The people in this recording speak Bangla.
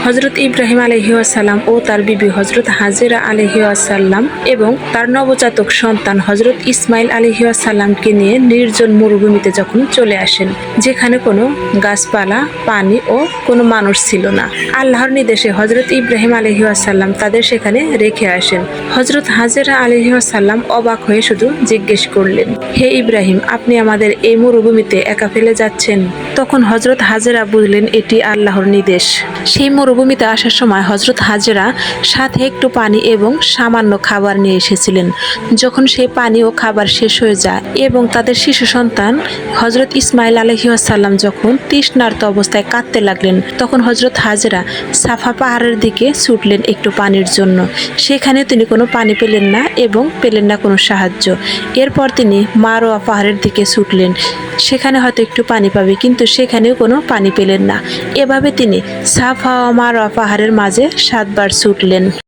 হজরত ইব্রাহিম আলাইহিসসালাম ও তার বিবি হজরত হাজেরা আলাইহিসসালাম এবং তার নবজাতক সন্তান হজরত ইসমাইল আলাইহিসসালামকে নিয়ে নির্জন মরুভূমিতে যখন চলে আসেন, যেখানে কোনো গাছপালা, পানি ও কোনো মানুষ ছিল না। আল্লাহর নির্দেশে হজরত ইব্রাহিম আলাইহিসসালাম তাদের সেখানে রেখে আসেন। হজরত হাজেরা আলাইহিসসালাম অবাক হয়ে শুধু জিজ্ঞেস করলেন, হে ইব্রাহিম, আপনি আমাদের এই মরুভূমিতে একা ফেলে যাচ্ছেন? তখন হজরত হাজেরা বুঝলেন এটি আল্লাহর নির্দেশ। সেই মরুভূমিতে আসার সময় হজরত হাজেরা সাথে একটু পানি এবং সামান্য খাবার নিয়ে এসেছিলেন। যখন সেই পানি ও খাবার শেষ হয়ে যায় এবং তাদের শিশু সন্তান হজরত ইসমাইল আলাইহিসসালাম যখন তৃষ্ণার্ত অবস্থায় কাঁদতে লাগলেন, তখন হজরত হাজেরা সাফা পাহাড়ের দিকে ছুটলেন একটু পানির জন্য। সেখানে তিনি কোনো পানি পেলেন না এবং পেলেন না কোনো সাহায্য। এরপর তিনি মারোয়া পাহাড়ের দিকে ছুটলেন। সেখানে হয়তো একটু পানি পাবে, কিন্তু সেখানেও কোনো পানি পেলেন না। এভাবে তিনি সাফা ও মারোয়া পাহাড়ের মাঝে 7 বার ছুটলেন।